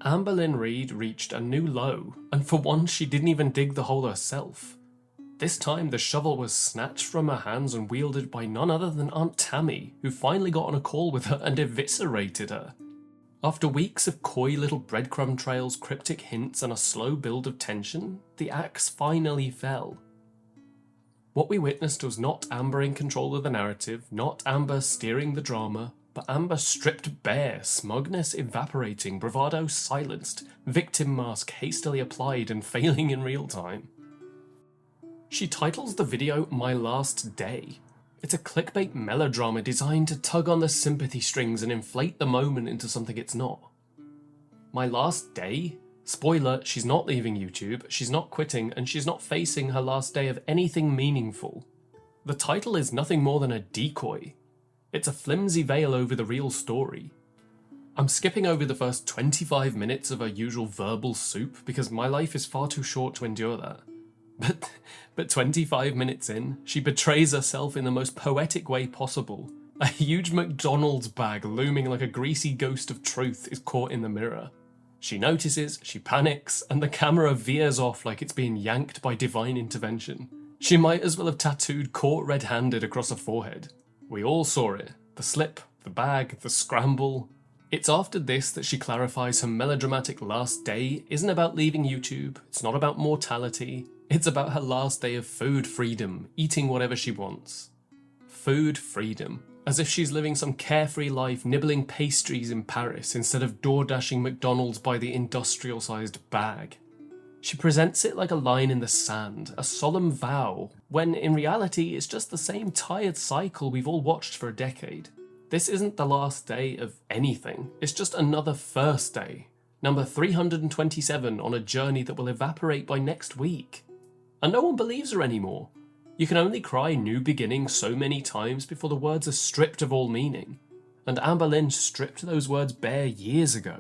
Amberlynn Reed reached a new low, and for once she didn't even dig the hole herself. This time the shovel was snatched from her hands and wielded by none other than Aunt Tammie, who finally got on a call with her and eviscerated her. After weeks of coy little breadcrumb trails, cryptic hints, and a slow build of tension, the axe finally fell. What we witnessed was not Amber in control of the narrative, not Amber steering the drama, but Amber stripped bare, smugness evaporating, bravado silenced, victim mask hastily applied and failing in real time. She titles the video My Last Day. It's a clickbait melodrama designed to tug on the sympathy strings and inflate the moment into something it's not. My Last Day? Spoiler, she's not leaving YouTube, she's not quitting, and she's not facing her last day of anything meaningful. The title is nothing more than a decoy. It's a flimsy veil over the real story. I'm skipping over the first 25 minutes of her usual verbal soup because my life is far too short to endure that. But 25 minutes in, she betrays herself in the most poetic way possible. A huge McDonald's bag looming like a greasy ghost of truth is caught in the mirror. She notices, she panics, and the camera veers off like it's being yanked by divine intervention. She might as well have tattooed caught red-handed across her forehead. We all saw it. The slip, the bag, the scramble. It's after this that she clarifies her melodramatic last day isn't about leaving YouTube, it's not about mortality, it's about her last day of food freedom, eating whatever she wants. Food freedom. As if she's living some carefree life nibbling pastries in Paris instead of door-dashing McDonald's by the industrial-sized bag. She presents it like a line in the sand, a solemn vow, when in reality it's just the same tired cycle we've all watched for a decade. This isn't the last day of anything, it's just another first day, number 327 on a journey that will evaporate by next week. And no one believes her anymore. You can only cry new beginning so many times before the words are stripped of all meaning, and Amberlynn stripped those words bare years ago.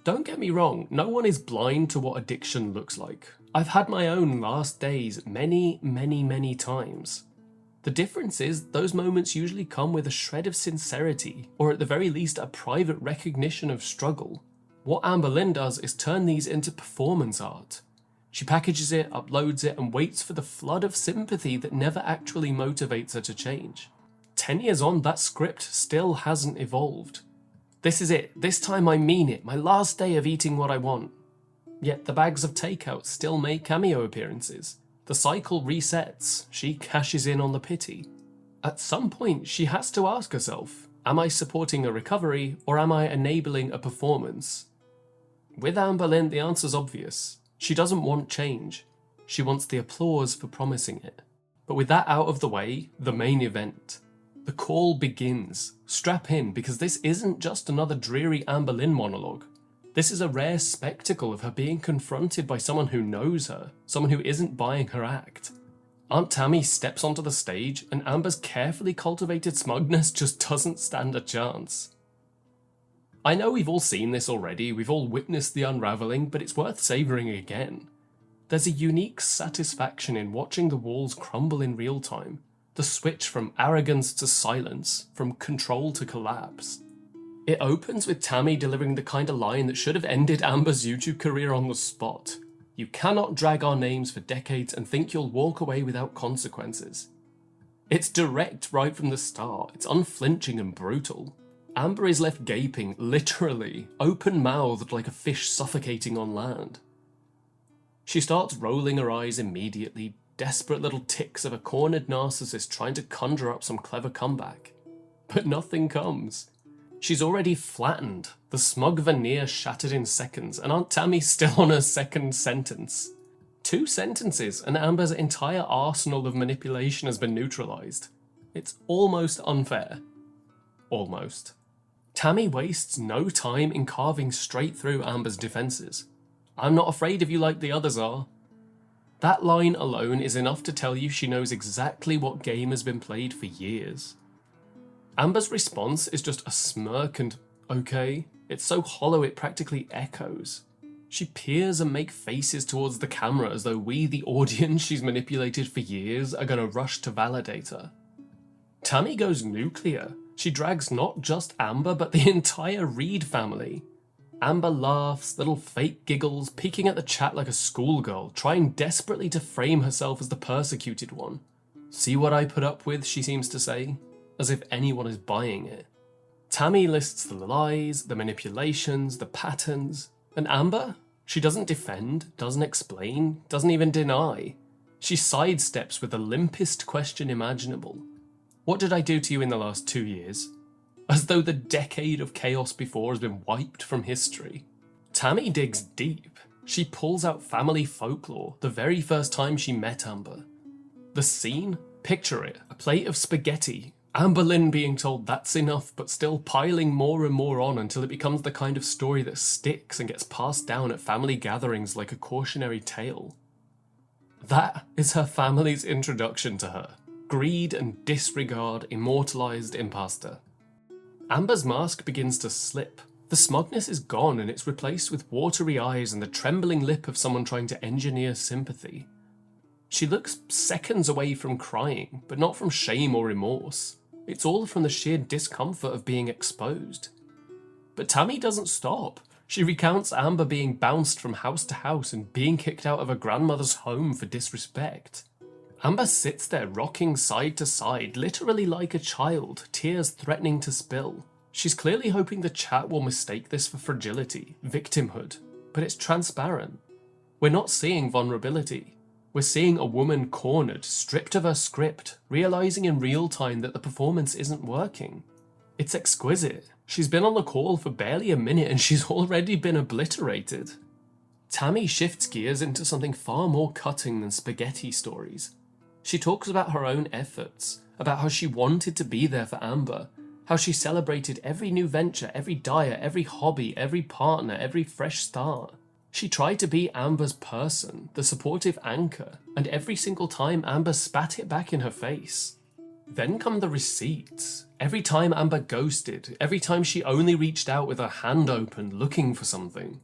Don't get me wrong, no one is blind to what addiction looks like. I've had my own last days many times. The difference is those moments usually come with a shred of sincerity, or at the very least a private recognition of struggle. What Amberlynn does is turn these into performance art. She packages it, uploads it, and waits for the flood of sympathy that never actually motivates her to change. 10 years on, that script still hasn't evolved. This is it, this time I mean it, my last day of eating what I want. Yet the bags of takeout still make cameo appearances. The cycle resets, she cashes in on the pity. At some point, she has to ask herself, am I supporting a recovery, or am I enabling a performance? With Amberlynn, the answer's obvious. She doesn't want change. She wants the applause for promising it. But with that out of the way, the main event. The call begins. Strap in, because this isn't just another dreary Amberlynn monologue. This is a rare spectacle of her being confronted by someone who knows her, someone who isn't buying her act. Aunt Tammie steps onto the stage, and Amber's carefully cultivated smugness just doesn't stand a chance. I know we've all seen this already, we've all witnessed the unravelling, but it's worth savouring again. There's a unique satisfaction in watching the walls crumble in real time, the switch from arrogance to silence, from control to collapse. It opens with Tammie delivering the kind of line that should have ended Amber's YouTube career on the spot. You cannot drag our names for decades and think you'll walk away without consequences. It's direct right from the start, it's unflinching and brutal. Amber is left gaping, literally, open-mouthed like a fish suffocating on land. She starts rolling her eyes immediately, desperate little ticks of a cornered narcissist trying to conjure up some clever comeback. But nothing comes. She's already flattened, the smug veneer shattered in seconds, and Aunt Tammie's still on her second sentence. 2 sentences, and Amber's entire arsenal of manipulation has been neutralised. It's almost unfair. Almost. Tammie wastes no time in carving straight through Amber's defences. I'm not afraid of you like the others are. That line alone is enough to tell you she knows exactly what game has been played for years. Amber's response is just a smirk and okay. It's so hollow it practically echoes. She peers and makes faces towards the camera as though we, the audience she's manipulated for years, are going to rush to validate her. Tammie goes nuclear. She drags not just Amber, but the entire Reed family. Amber laughs, little fake giggles, peeking at the chat like a schoolgirl, trying desperately to frame herself as the persecuted one. See what I put up with, she seems to say, as if anyone is buying it. Tammie lists the lies, the manipulations, the patterns, and Amber? She doesn't defend, doesn't explain, doesn't even deny. She sidesteps with the limpest question imaginable. What did I do to you in the last 2 years? As though the decade of chaos before has been wiped from history. Tammie digs deep. She pulls out family folklore the very first time she met Amber. The scene? Picture it. A plate of spaghetti. Amberlynn being told that's enough, but still piling more and more on until it becomes the kind of story that sticks and gets passed down at family gatherings like a cautionary tale. That is her family's introduction to her. Greed and disregard immortalized in pasta. Amber's mask begins to slip. The smugness is gone and it's replaced with watery eyes and the trembling lip of someone trying to engineer sympathy. She looks seconds away from crying, but not from shame or remorse. It's all from the sheer discomfort of being exposed. But Tammie doesn't stop. She recounts Amber being bounced from house to house and being kicked out of her grandmother's home for disrespect. Amber sits there rocking side to side, literally like a child, tears threatening to spill. She's clearly hoping the chat will mistake this for fragility, victimhood, but it's transparent. We're not seeing vulnerability. We're seeing a woman cornered, stripped of her script, realizing in real time that the performance isn't working. It's exquisite. She's been on the call for barely a minute and she's already been obliterated. Tammie shifts gears into something far more cutting than spaghetti stories. She talks about her own efforts, about how she wanted to be there for Amber, how she celebrated every new venture, every diet, every hobby, every partner, every fresh start. She tried to be Amber's person, the supportive anchor, and every single time Amber spat it back in her face. Then come the receipts. Every time Amber ghosted, every time she only reached out with her hand open looking for something.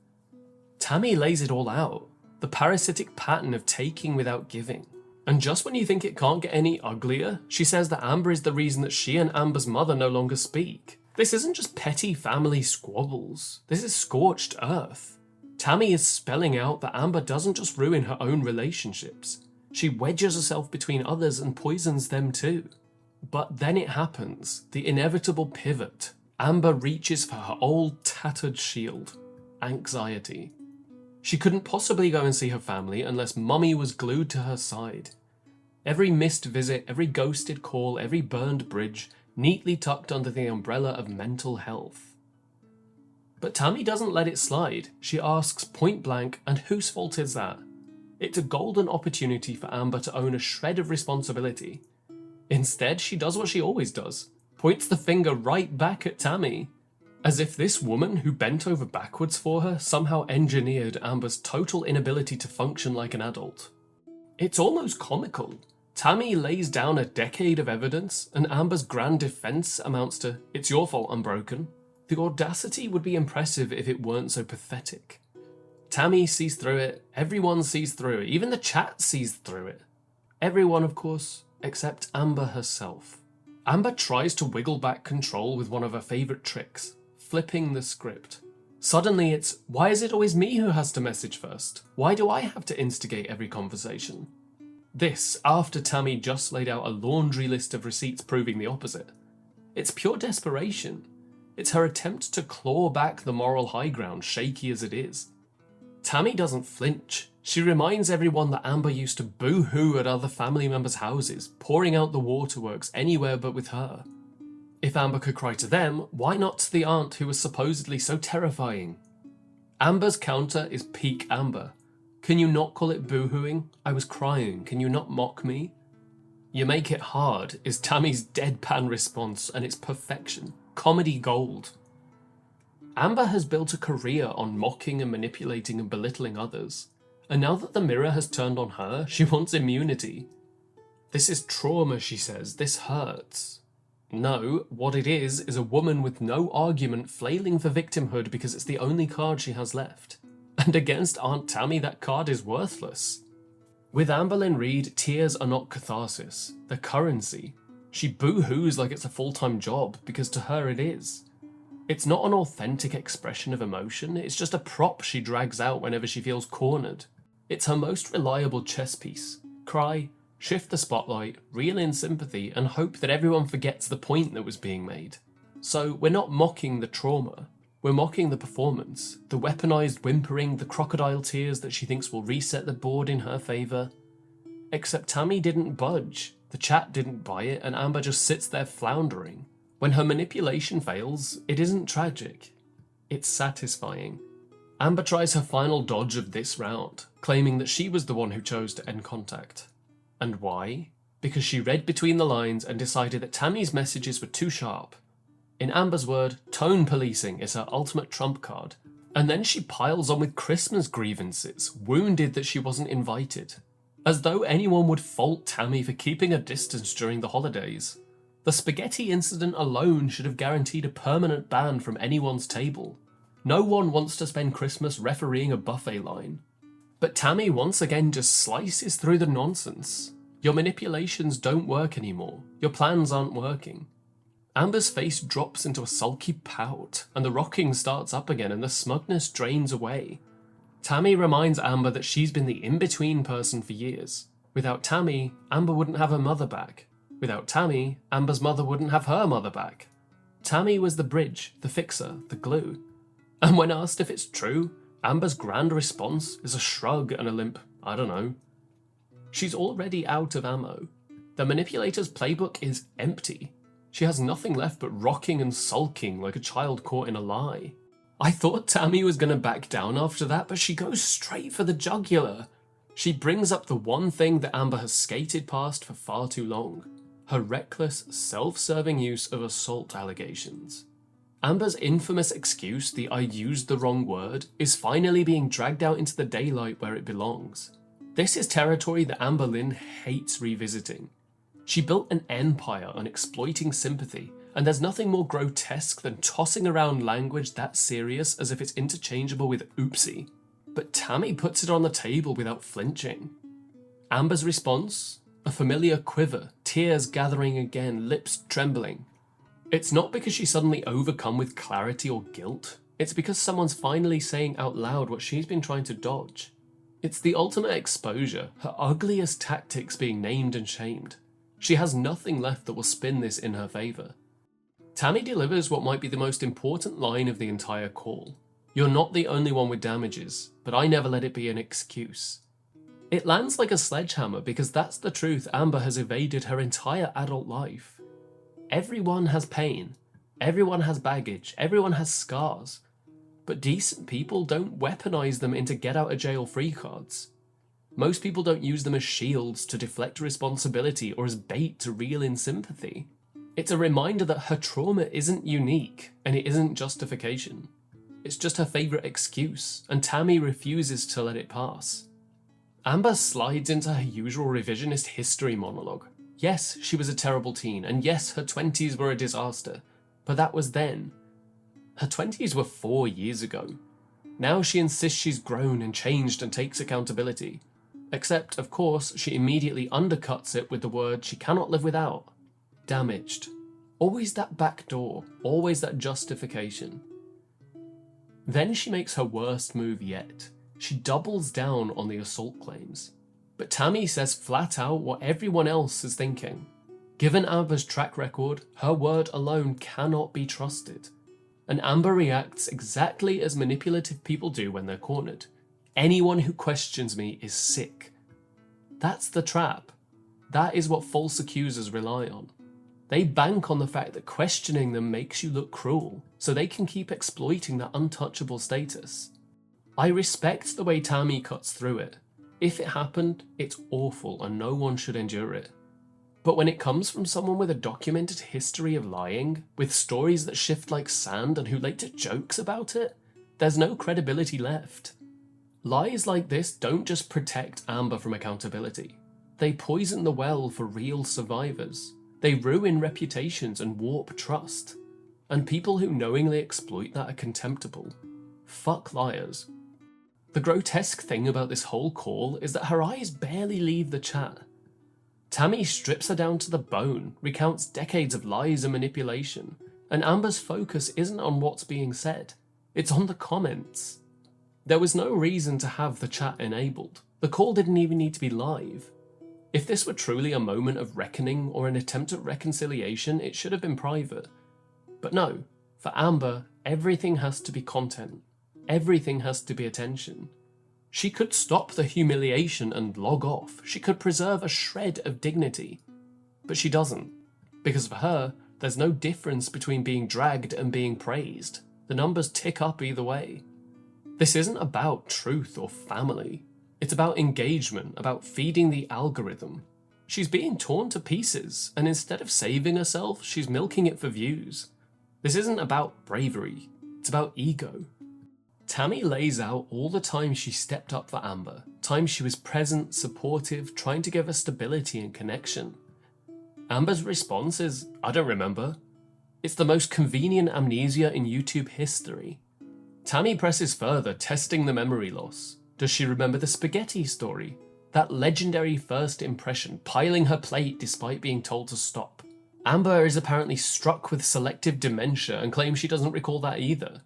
Tammie lays it all out, the parasitic pattern of taking without giving. And just when you think it can't get any uglier, she says that Amber is the reason that she and Amber's mother no longer speak. This isn't just petty family squabbles. This is scorched earth. Tammie is spelling out that Amber doesn't just ruin her own relationships. She wedges herself between others and poisons them too. But then it happens, the inevitable pivot. Amber reaches for her old tattered shield, anxiety. She couldn't possibly go and see her family unless Mummy was glued to her side. Every missed visit, every ghosted call, every burned bridge, neatly tucked under the umbrella of mental health. But Tammie doesn't let it slide. She asks point blank, and whose fault is that? It's a golden opportunity for Amber to own a shred of responsibility. Instead, she does what she always does, points the finger right back at Tammie, as if this woman who bent over backwards for her somehow engineered Amber's total inability to function like an adult. It's almost comical. Tammie lays down a decade of evidence, and Amber's grand defense amounts to, "It's your fault I'm broken." The audacity would be impressive if it weren't so pathetic. Tammie sees through it, everyone sees through it, even the chat sees through it. Everyone, of course, except Amber herself. Amber tries to wiggle back control with one of her favourite tricks, flipping the script. Suddenly it's, why is it always me who has to message first? Why do I have to instigate every conversation? This, after Tammie just laid out a laundry list of receipts proving the opposite. It's pure desperation. It's her attempt to claw back the moral high ground, shaky as it is. Tammie doesn't flinch. She reminds everyone that Amber used to boo-hoo at other family members' houses, pouring out the waterworks anywhere but with her. If Amber could cry to them, why not to the aunt who was supposedly so terrifying? Amber's counter is peak Amber. Can you not call it boo-hooing? I was crying. Can you not mock me? You make it hard is Tammie's deadpan response, and it's perfection. Comedy gold. Amber has built a career on mocking and manipulating and belittling others, and now that the mirror has turned on her, she wants immunity. This is trauma, she says. This hurts. No, what it is a woman with no argument flailing for victimhood because it's the only card she has left. And against Aunt Tammie, that card is worthless. With Amberlynn Reid, tears are not catharsis, they're currency. She boo-hoos like it's a full-time job, because to her it is. It's not an authentic expression of emotion, it's just a prop she drags out whenever she feels cornered. It's her most reliable chess piece. Cry, shift the spotlight, reel in sympathy, and hope that everyone forgets the point that was being made. So we're not mocking the trauma, we're mocking the performance, the weaponized whimpering, the crocodile tears that she thinks will reset the board in her favour. Except Tammie didn't budge, the chat didn't buy it, and Amber just sits there floundering. When her manipulation fails, it isn't tragic, it's satisfying. Amber tries her final dodge of this round, claiming that she was the one who chose to end contact. And why? Because she read between the lines and decided that Tammie's messages were too sharp. In Amber's word, tone policing is her ultimate trump card. And then she piles on with Christmas grievances, wounded that she wasn't invited. As though anyone would fault Tammie for keeping a distance during the holidays. The spaghetti incident alone should have guaranteed a permanent ban from anyone's table. No one wants to spend Christmas refereeing a buffet line. But Tammie once again just slices through the nonsense. Your manipulations don't work anymore. Your plans aren't working. Amber's face drops into a sulky pout, and the rocking starts up again and the smugness drains away. Tammie reminds Amber that she's been the in-between person for years. Without Tammie, Amber wouldn't have her mother back. Without Tammie, Amber's mother wouldn't have her mother back. Tammie was the bridge, the fixer, the glue. And when asked if it's true, Amber's grand response is a shrug and a limp, I don't know. She's already out of ammo. The manipulator's playbook is empty. She has nothing left but rocking and sulking like a child caught in a lie. I thought Tammie was going to back down after that, but she goes straight for the jugular. She brings up the one thing that Amber has skated past for far too long. Her reckless, self-serving use of assault allegations. Amber's infamous excuse, the "I used the wrong word," is finally being dragged out into the daylight where it belongs. This is territory that Amberlynn hates revisiting. She built an empire on exploiting sympathy, and there's nothing more grotesque than tossing around language that serious as if it's interchangeable with oopsie. But Tammie puts it on the table without flinching. Amber's response? A familiar quiver, tears gathering again, lips trembling. It's not because she's suddenly overcome with clarity or guilt. It's because someone's finally saying out loud what she's been trying to dodge. It's the ultimate exposure, her ugliest tactics being named and shamed. She has nothing left that will spin this in her favour. Tammie delivers what might be the most important line of the entire call. You're not the only one with damages, but I never let it be an excuse. It lands like a sledgehammer because that's the truth Amber has evaded her entire adult life. Everyone has pain, everyone has baggage, everyone has scars, but decent people don't weaponize them into get-out-of-jail-free cards. Most people don't use them as shields to deflect responsibility or as bait to reel in sympathy. It's a reminder that her trauma isn't unique and it isn't justification. It's just her favourite excuse, and Tammie refuses to let it pass. Amber slides into her usual revisionist history monologue. Yes, she was a terrible teen, and yes, her 20s were a disaster, but that was then. Her 20s were 4 years ago. Now she insists she's grown and changed and takes accountability. Except, of course, she immediately undercuts it with the word she cannot live without. Damaged. Always that back door, always that justification. Then she makes her worst move yet. She doubles down on the assault claims. But Tammie says flat out what everyone else is thinking. Given Amber's track record, her word alone cannot be trusted. And Amber reacts exactly as manipulative people do when they're cornered. Anyone who questions me is sick. That's the trap. That is what false accusers rely on. They bank on the fact that questioning them makes you look cruel, so they can keep exploiting that untouchable status. I respect the way Tammie cuts through it. If it happened, it's awful and no one should endure it. But when it comes from someone with a documented history of lying, with stories that shift like sand and who later jokes about it, there's no credibility left. Lies like this don't just protect Amber from accountability. They poison the well for real survivors. They ruin reputations and warp trust. And people who knowingly exploit that are contemptible. Fuck liars. The grotesque thing about this whole call is that her eyes barely leave the chat. Tammie strips her down to the bone, recounts decades of lies and manipulation, and Amber's focus isn't on what's being said, it's on the comments. There was no reason to have the chat enabled. The call didn't even need to be live. If this were truly a moment of reckoning or an attempt at reconciliation, it should have been private. But no, for Amber, everything has to be content. Everything has to be attention. She could stop the humiliation and log off. She could preserve a shred of dignity. But she doesn't. Because for her, there's no difference between being dragged and being praised. The numbers tick up either way. This isn't about truth or family. It's about engagement, about feeding the algorithm. She's being torn to pieces, and instead of saving herself, she's milking it for views. This isn't about bravery. It's about ego. Tammie lays out all the time she stepped up for Amber, times she was present, supportive, trying to give her stability and connection. Amber's response is, I don't remember. It's the most convenient amnesia in YouTube history. Tammie presses further, testing the memory loss. Does she remember the spaghetti story? That legendary first impression, piling her plate despite being told to stop. Amber is apparently struck with selective dementia and claims she doesn't recall that either.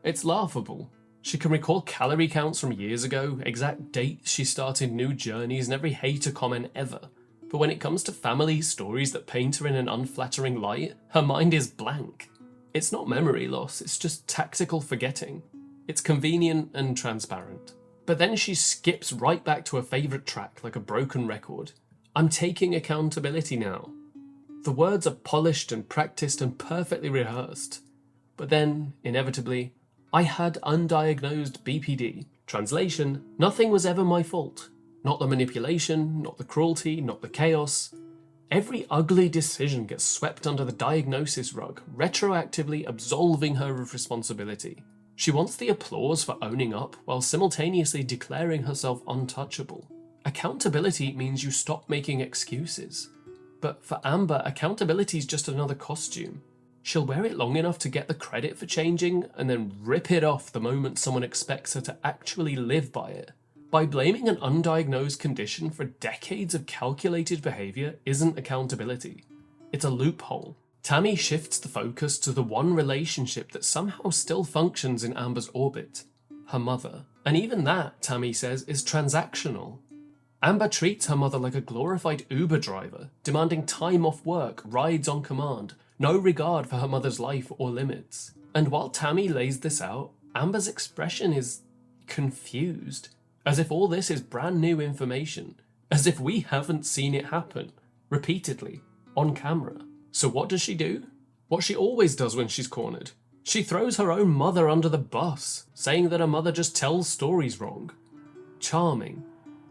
It's laughable. She can recall calorie counts from years ago, exact dates she started new journeys, and every hater comment ever. But when it comes to family stories that paint her in an unflattering light, her mind is blank. It's not memory loss, it's just tactical forgetting. It's convenient and transparent. But then she skips right back to her favourite track like a broken record. I'm taking accountability now. The words are polished and practiced and perfectly rehearsed. But then, inevitably, I had undiagnosed BPD. Translation, nothing was ever my fault. Not the manipulation, not the cruelty, not the chaos. Every ugly decision gets swept under the diagnosis rug, retroactively absolving her of responsibility. She wants the applause for owning up while simultaneously declaring herself untouchable. Accountability means you stop making excuses. But for Amber, accountability is just another costume. She'll wear it long enough to get the credit for changing and then rip it off the moment someone expects her to actually live by it. By blaming an undiagnosed condition for decades of calculated behaviour isn't accountability. It's a loophole. Tammie shifts the focus to the one relationship that somehow still functions in Amber's orbit, her mother. And even that, Tammie says, is transactional. Amber treats her mother like a glorified Uber driver, demanding time off work, rides on command, no regard for her mother's life or limits. And while Tammie lays this out, Amber's expression is confused, as if all this is brand new information, as if we haven't seen it happen, repeatedly, on camera. So what does she do? What she always does when she's cornered. She throws her own mother under the bus, saying that her mother just tells stories wrong. Charming.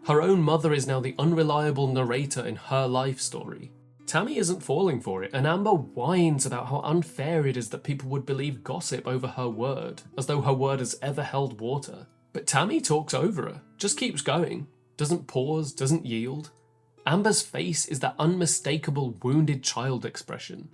Her own mother is now the unreliable narrator in her life story. Tammie isn't falling for it, and Amber whines about how unfair it is that people would believe gossip over her word, as though her word has ever held water. But Tammie talks over her, just keeps going, doesn't pause, doesn't yield. Amber's face is that unmistakable wounded child expression.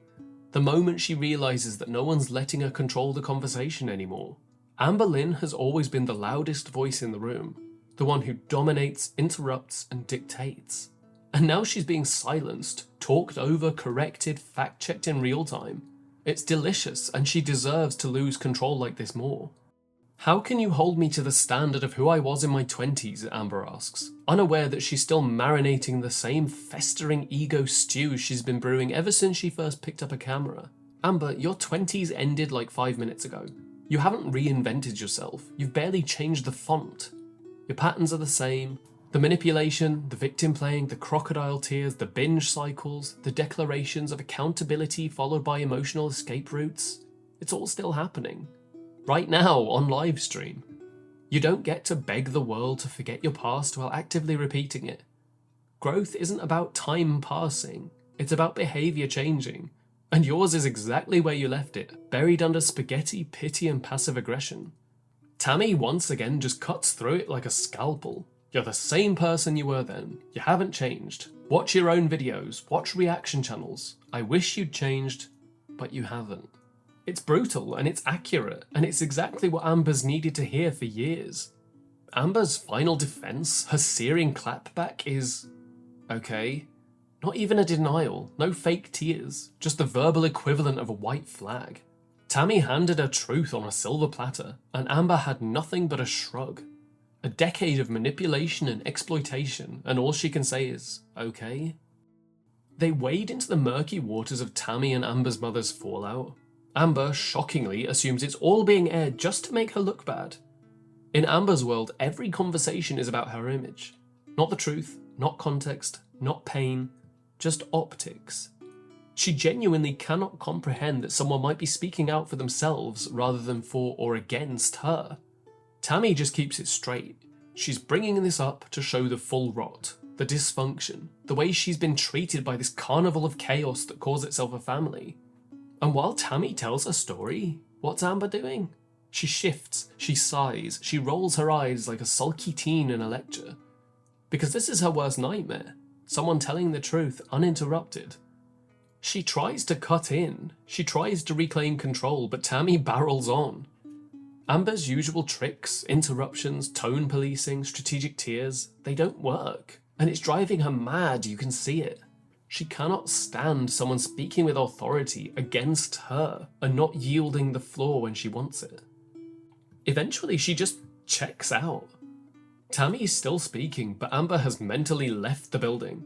The moment she realises that no one's letting her control the conversation anymore. Amberlynn has always been the loudest voice in the room, the one who dominates, interrupts, and dictates. And now she's being silenced, talked over, corrected, fact-checked in real time. It's delicious, and she deserves to lose control like this more. How can you hold me to the standard of who I was in my 20s, Amber asks, unaware that she's still marinating the same festering ego stew she's been brewing ever since she first picked up a camera. Amber, your 20s ended like 5 minutes ago. You haven't reinvented yourself, you've barely changed the font. Your patterns are the same. The manipulation, the victim playing, the crocodile tears, the binge cycles, the declarations of accountability followed by emotional escape routes. It's all still happening. Right now, on live stream. You don't get to beg the world to forget your past while actively repeating it. Growth isn't about time passing, it's about behaviour changing. And yours is exactly where you left it, buried under spaghetti, pity and passive aggression. Tammie once again just cuts through it like a scalpel. You're the same person you were then. You haven't changed. Watch your own videos, watch reaction channels. I wish you'd changed, but you haven't. It's brutal and it's accurate, and it's exactly what Amber's needed to hear for years. Amber's final defense, her searing clapback is, okay, Not even a denial, no fake tears, just the verbal equivalent of a white flag. Tammie handed her truth on a silver platter, and Amber had nothing but a shrug. A decade of manipulation and exploitation, and all she can say is, okay. They wade into the murky waters of Tammie and Amber's mother's fallout. Amber, shockingly, assumes it's all being aired just to make her look bad. In Amber's world, every conversation is about her image. Not the truth, not context, not pain, just optics. She genuinely cannot comprehend that someone might be speaking out for themselves rather than for or against her. Tammie just keeps it straight. She's bringing this up to show the full rot, the dysfunction, the way she's been treated by this carnival of chaos that calls itself a family. And while Tammie tells her story, what's Amber doing? She shifts, she sighs, she rolls her eyes like a sulky teen in a lecture. Because this is her worst nightmare. Someone telling the truth uninterrupted. She tries to cut in, she tries to reclaim control, but Tammie barrels on. Amber's usual tricks, interruptions, tone policing, strategic tears, they don't work. And it's driving her mad, you can see it. She cannot stand someone speaking with authority against her and not yielding the floor when she wants it. Eventually, she just checks out. Tammie is still speaking, but Amber has mentally left the building.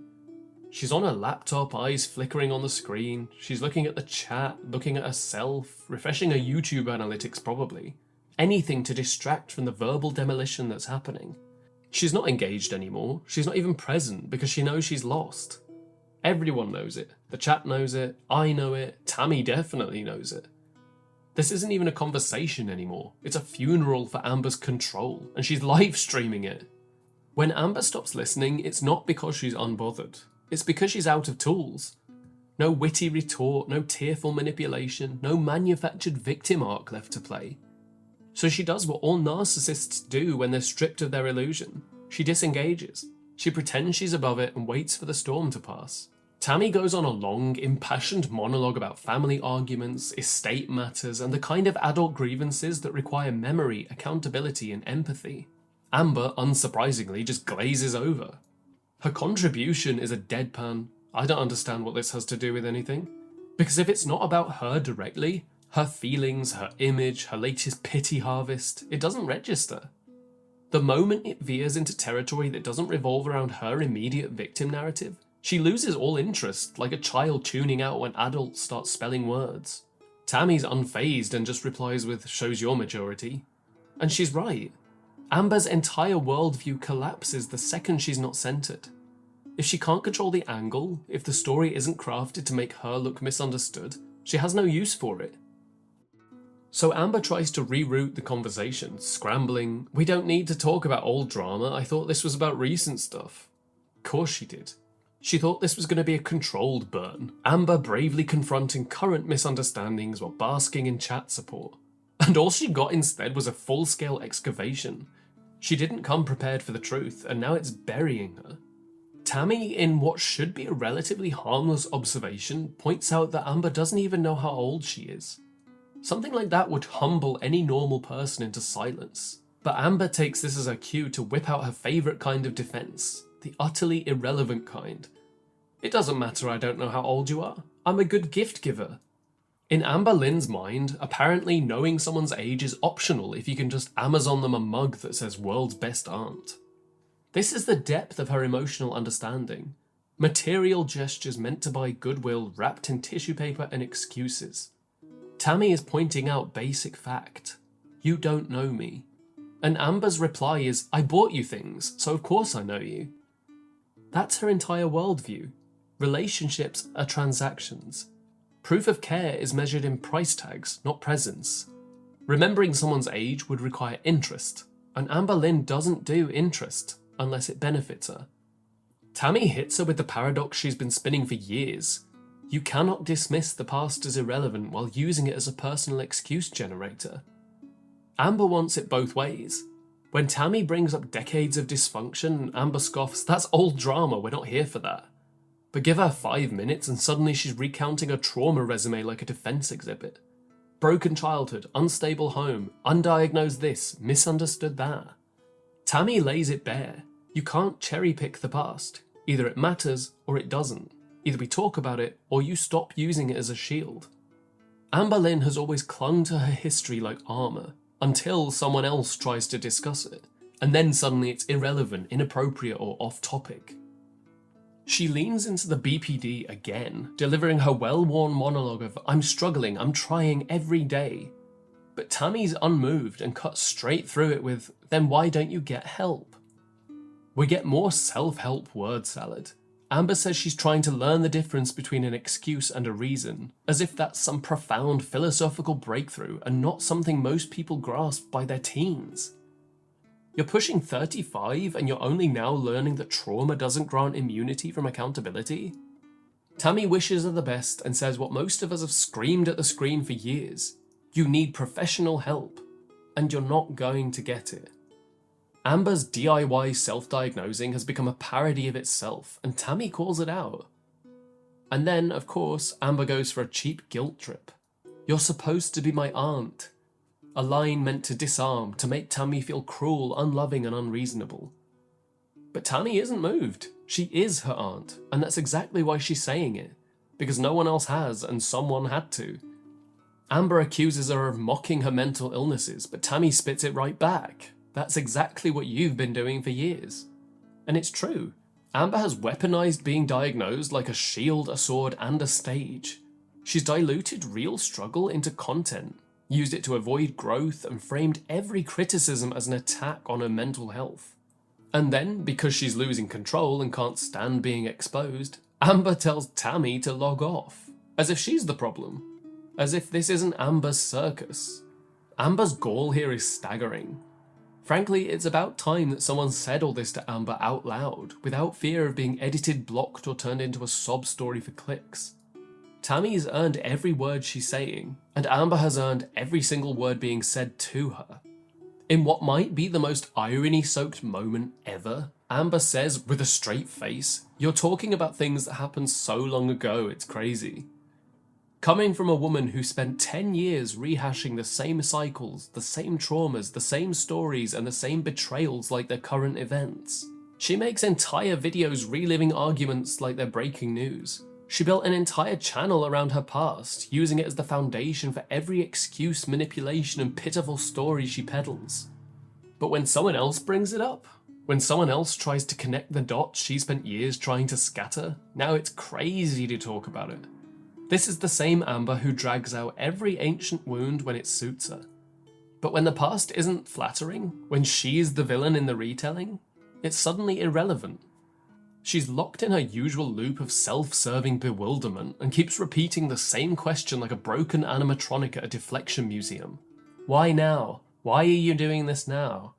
She's on her laptop, eyes flickering on the screen. She's looking at the chat, looking at herself, refreshing her YouTube analytics probably. Anything to distract from the verbal demolition that's happening. She's not engaged anymore. She's not even present because she knows she's lost. Everyone knows it. The chat knows it. I know it. Tammie definitely knows it. This isn't even a conversation anymore. It's a funeral for Amber's control, and she's live streaming it. When Amber stops listening, it's not because she's unbothered. It's because she's out of tools. No witty retort, no tearful manipulation, no manufactured victim arc left to play. So she does what all narcissists do when they're stripped of their illusion. She disengages. She pretends she's above it and waits for the storm to pass. Tammie goes on a long, impassioned monologue about family arguments, estate matters, and the kind of adult grievances that require memory, accountability, and empathy. Amber, unsurprisingly, just glazes over. Her contribution is a deadpan. I don't understand what this has to do with anything. Because if it's not about her directly, her feelings, her image, her latest pity harvest, it doesn't register. The moment it veers into territory that doesn't revolve around her immediate victim narrative, she loses all interest, like a child tuning out when adults start spelling words. Tammie's unfazed and just replies with, "Shows your maturity." And she's right. Amber's entire worldview collapses the second she's not centered. If she can't control the angle, if the story isn't crafted to make her look misunderstood, she has no use for it. So Amber tries to reroute the conversation, scrambling, "We don't need to talk about old drama, I thought this was about recent stuff." Of course she did. She thought this was going to be a controlled burn, Amber bravely confronting current misunderstandings while basking in chat support. And all she got instead was a full-scale excavation. She didn't come prepared for the truth, and now it's burying her. Tammie, in what should be a relatively harmless observation, points out that Amber doesn't even know how old she is. Something like that would humble any normal person into silence. But Amber takes this as her cue to whip out her favourite kind of defence, the utterly irrelevant kind. "It doesn't matter I don't know how old you are. I'm a good gift giver." In Amberlynn's mind, apparently knowing someone's age is optional if you can just Amazon them a mug that says "World's Best Aunt." This is the depth of her emotional understanding. Material gestures meant to buy goodwill wrapped in tissue paper and excuses. Tammie is pointing out basic fact. You don't know me. And Amber's reply is, "I bought you things, so of course I know you." That's her entire worldview. Relationships are transactions. Proof of care is measured in price tags, not presence. Remembering someone's age would require interest, and Amberlynn doesn't do interest unless it benefits her. Tammie hits her with the paradox she's been spinning for years. You cannot dismiss the past as irrelevant while using it as a personal excuse generator. Amber wants it both ways. When Tammie brings up decades of dysfunction, Amber scoffs, "That's old drama, we're not here for that." But give her 5 minutes and suddenly she's recounting a trauma resume like a defense exhibit. Broken childhood, unstable home, undiagnosed this, misunderstood that. Tammie lays it bare. You can't cherry pick the past. Either it matters or it doesn't. Either we talk about it, or you stop using it as a shield. Amberlynn has always clung to her history like armor, until someone else tries to discuss it, and then suddenly it's irrelevant, inappropriate, or off-topic. She leans into the BPD again, delivering her well-worn monologue of, "I'm struggling, I'm trying every day." But Tammie's unmoved and cuts straight through it with, "Then why don't you get help?" We get more self-help word salad. Amber says she's trying to learn the difference between an excuse and a reason, as if that's some profound philosophical breakthrough and not something most people grasp by their teens. You're pushing 35 and you're only now learning that trauma doesn't grant immunity from accountability? Tammie wishes her the best and says what most of us have screamed at the screen for years. You need professional help, and you're not going to get it. Amber's DIY self-diagnosing has become a parody of itself, and Tammie calls it out. And then, of course, Amber goes for a cheap guilt trip. "You're supposed to be my aunt." A line meant to disarm, to make Tammie feel cruel, unloving, and unreasonable. But Tammie isn't moved. She is her aunt, and that's exactly why she's saying it. Because no one else has, and someone had to. Amber accuses her of mocking her mental illnesses, but Tammie spits it right back. That's exactly what you've been doing for years. And it's true. Amber has weaponized being diagnosed like a shield, a sword, and a stage. She's diluted real struggle into content, used it to avoid growth, and framed every criticism as an attack on her mental health. And then, because she's losing control and can't stand being exposed, Amber tells Tammie to log off, as if she's the problem. As if this isn't Amber's circus. Amber's gall here is staggering. Frankly, it's about time that someone said all this to Amber out loud, without fear of being edited, blocked, or turned into a sob story for clicks. Tammie's earned every word she's saying, and Amber has earned every single word being said to her. In what might be the most irony-soaked moment ever, Amber says with a straight face, "You're talking about things that happened so long ago, it's crazy." Coming from a woman who spent 10 years rehashing the same cycles, the same traumas, the same stories, and the same betrayals like their current events. She makes entire videos reliving arguments like they're breaking news. She built an entire channel around her past, using it as the foundation for every excuse, manipulation, and pitiful story she peddles. But when someone else brings it up, when someone else tries to connect the dots she spent years trying to scatter, now it's crazy to talk about it. This is the same Amber who drags out every ancient wound when it suits her. But when the past isn't flattering, when she's the villain in the retelling, it's suddenly irrelevant. She's locked in her usual loop of self-serving bewilderment and keeps repeating the same question like a broken animatronic at a deflection museum. Why now? Why are you doing this now?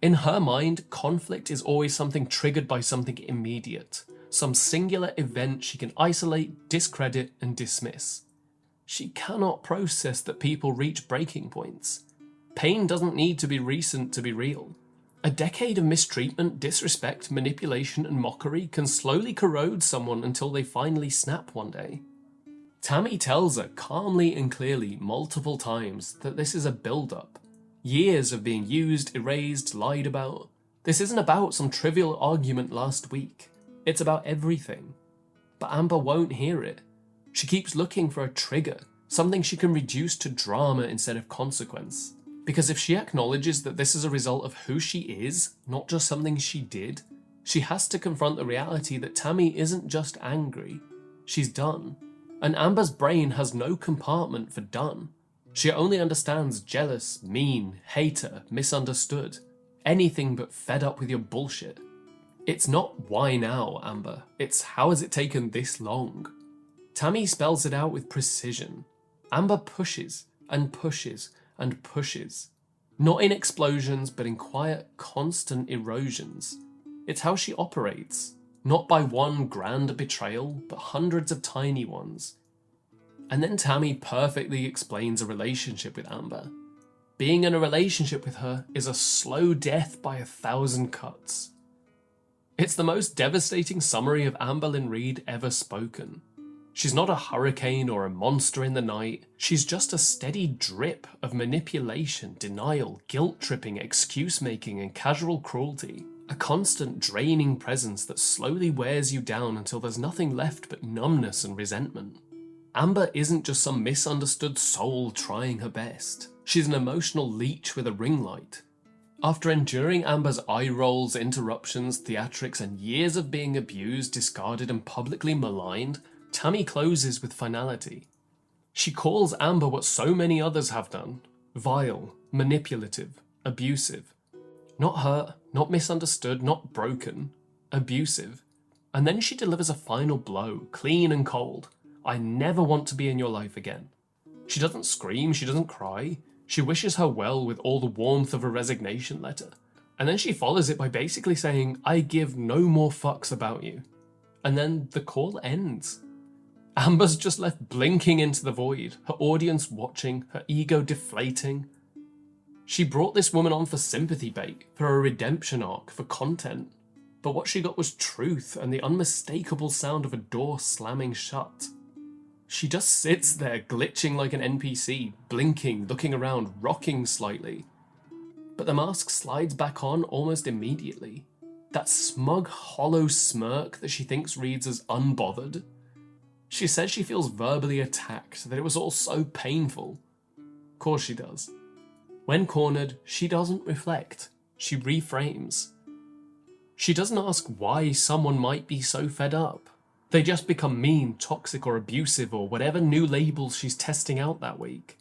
In her mind, conflict is always something triggered by something immediate. Some singular event she can isolate, discredit, and dismiss. She cannot process that people reach breaking points. Pain doesn't need to be recent to be real. A decade of mistreatment, disrespect, manipulation, and mockery can slowly corrode someone until they finally snap one day. Tammie tells her calmly and clearly multiple times that this is a build-up. Years of being used, erased, lied about. This isn't about some trivial argument last week. It's about everything. But Amber won't hear it. She keeps looking for a trigger, something she can reduce to drama instead of consequence. Because if she acknowledges that this is a result of who she is, not just something she did, she has to confront the reality that Tammie isn't just angry. She's done. And Amber's brain has no compartment for done. She only understands jealous, mean, hater, misunderstood. Anything but fed up with your bullshit. It's not why now, Amber. It's how has it taken this long? Tammie spells it out with precision. Amber pushes and pushes and pushes. Not in explosions, but in quiet, constant erosions. It's how she operates. Not by one grand betrayal, but hundreds of tiny ones. And then Tammie perfectly explains a relationship with Amber. Being in a relationship with her is a slow death by 1,000 cuts. It's the most devastating summary of Amberlynn Reid ever spoken. She's not a hurricane or a monster in the night. She's just a steady drip of manipulation, denial, guilt-tripping, excuse-making, and casual cruelty. A constant draining presence that slowly wears you down until there's nothing left but numbness and resentment. Amber isn't just some misunderstood soul trying her best. She's an emotional leech with a ring light. After enduring Amber's eye rolls, interruptions, theatrics, and years of being abused, discarded, and publicly maligned, Tammie closes with finality. She calls Amber what so many others have done: vile, manipulative, abusive. Not hurt, not misunderstood, not broken. Abusive. And then she delivers a final blow, clean and cold. I never want to be in your life again. She doesn't scream, she doesn't cry. She wishes her well with all the warmth of a resignation letter. And then she follows it by basically saying, I give no more fucks about you. And then the call ends. Amber's just left blinking into the void, her audience watching, her ego deflating. She brought this woman on for sympathy bait, for a redemption arc, for content. But what she got was truth and the unmistakable sound of a door slamming shut. She just sits there glitching like an NPC, blinking, looking around, rocking slightly. But the mask slides back on almost immediately. That smug, hollow smirk that she thinks reads as unbothered. She says she feels verbally attacked, that it was all so painful. Of course she does. When cornered, she doesn't reflect. She reframes. She doesn't ask why someone might be so fed up. They just become mean, toxic, or abusive, or whatever new labels she's testing out that week.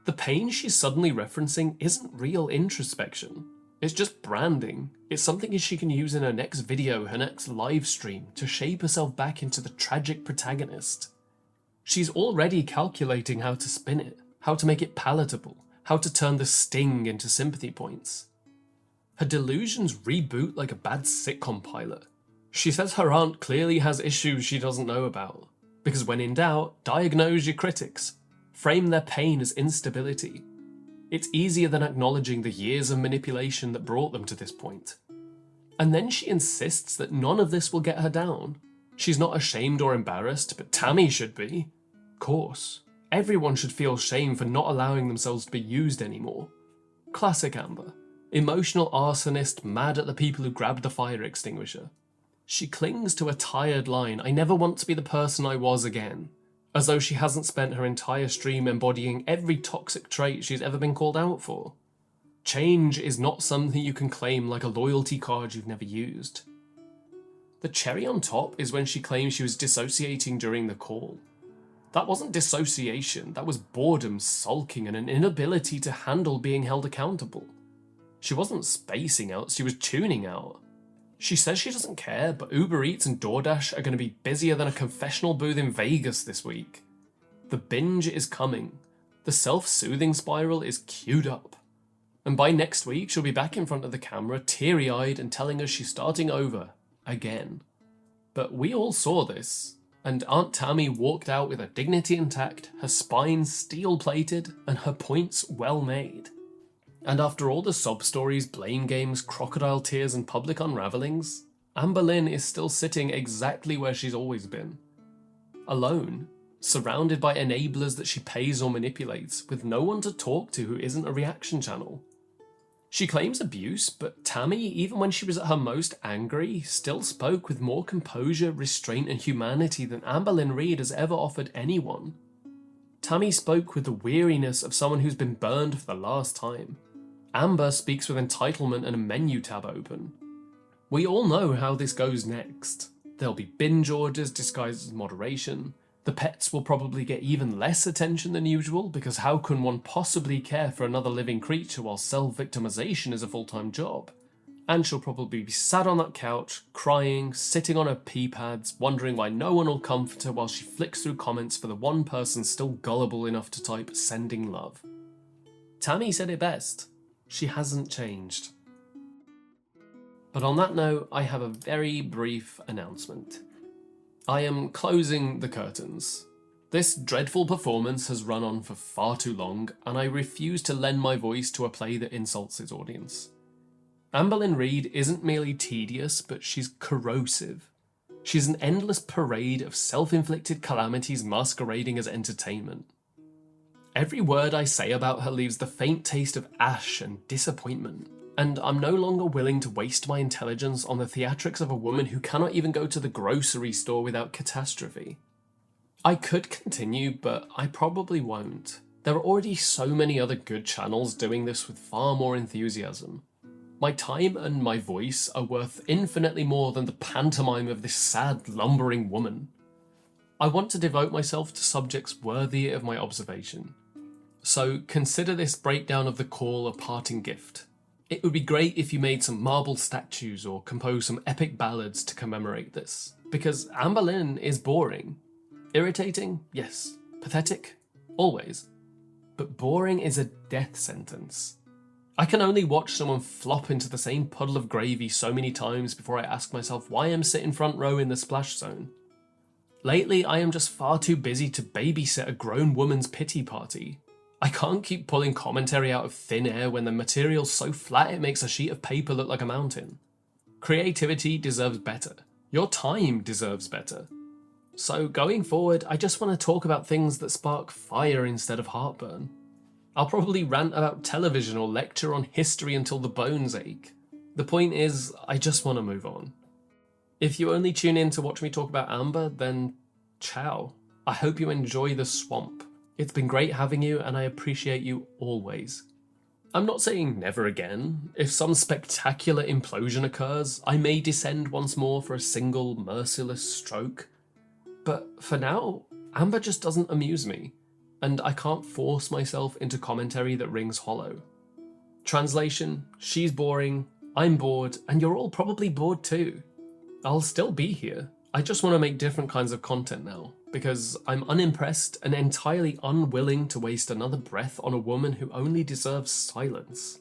The pain she's suddenly referencing isn't real introspection. It's just branding. It's something she can use in her next video, her next live stream, to shape herself back into the tragic protagonist. She's already calculating how to spin it, how to make it palatable, how to turn the sting into sympathy points. Her delusions reboot like a bad sitcom pilot. She says her aunt clearly has issues she doesn't know about, because when in doubt, diagnose your critics. Frame their pain as instability. It's easier than acknowledging the years of manipulation that brought them to this point. And then she insists that none of this will get her down. She's not ashamed or embarrassed, but Tammie should be. Of course. Everyone should feel shame for not allowing themselves to be used anymore. Classic Amber. Emotional arsonist mad at the people who grabbed the fire extinguisher. She clings to a tired line, I never want to be the person I was again, as though she hasn't spent her entire stream embodying every toxic trait she's ever been called out for. Change is not something you can claim like a loyalty card you've never used. The cherry on top is when she claims she was dissociating during the call. That wasn't dissociation, that was boredom, sulking, and an inability to handle being held accountable. She wasn't spacing out, she was tuning out. She says she doesn't care, but Uber Eats and DoorDash are going to be busier than a confessional booth in Vegas this week. The binge is coming. The self-soothing spiral is queued up. And by next week, she'll be back in front of the camera, teary-eyed and telling us she's starting over. Again. But we all saw this, and Aunt Tammie walked out with her dignity intact, her spine steel-plated, and her points well made. And after all the sob stories, blame games, crocodile tears, and public unravelings, Amberlynn is still sitting exactly where she's always been. Alone, surrounded by enablers that she pays or manipulates, with no one to talk to who isn't a reaction channel. She claims abuse, but Tammie, even when she was at her most angry, still spoke with more composure, restraint, and humanity than Amberlynn Reid has ever offered anyone. Tammie spoke with the weariness of someone who's been burned for the last time. Amber speaks with entitlement and a menu tab open. We all know how this goes next. There'll be binge orders disguised as moderation. The pets will probably get even less attention than usual, because how can one possibly care for another living creature while self-victimization is a full-time job? And she'll probably be sat on that couch, crying, sitting on her pee pads, wondering why no one will comfort her while she flicks through comments for the one person still gullible enough to type sending love. Tammie said it best. She hasn't changed. But on that note, I have a very brief announcement. I am closing the curtains. This dreadful performance has run on for far too long, and I refuse to lend my voice to a play that insults its audience. Amberlynn Reid isn't merely tedious, but she's corrosive. She's an endless parade of self-inflicted calamities masquerading as entertainment. Every word I say about her leaves the faint taste of ash and disappointment. and I'm no longer willing to waste my intelligence on the theatrics of a woman who cannot even go to the grocery store without catastrophe. I could continue, but I probably won't. There are already so many other good channels doing this with far more enthusiasm. My time and my voice are worth infinitely more than the pantomime of this sad, lumbering woman. I want to devote myself to subjects worthy of my observation. So consider this breakdown of the call a parting gift. It would be great if you made some marble statues or composed some epic ballads to commemorate this, because Amberlynn is boring. Irritating? Yes. Pathetic? Always. But boring is a death sentence. I can only watch someone flop into the same puddle of gravy so many times before I ask myself why I'm sitting front row in the splash zone. Lately, I am just far too busy to babysit a grown woman's pity party. I can't keep pulling commentary out of thin air when the material's so flat it makes a sheet of paper look like a mountain. Creativity deserves better. Your time deserves better. So going forward, I just want to talk about things that spark fire instead of heartburn. I'll probably rant about television or lecture on history until the bones ache. The point is, I just want to move on. If you only tune in to watch me talk about Amber, then ciao. I hope you enjoy the swamp. It's been great having you, and I appreciate you always. I'm not saying never again. If some spectacular implosion occurs, I may descend once more for a single merciless stroke. But for now, Amber just doesn't amuse me, and I can't force myself into commentary that rings hollow. Translation, she's boring, I'm bored, and you're all probably bored too. I'll still be here. I just want to make different kinds of content now, because I'm unimpressed and entirely unwilling to waste another breath on a woman who only deserves silence.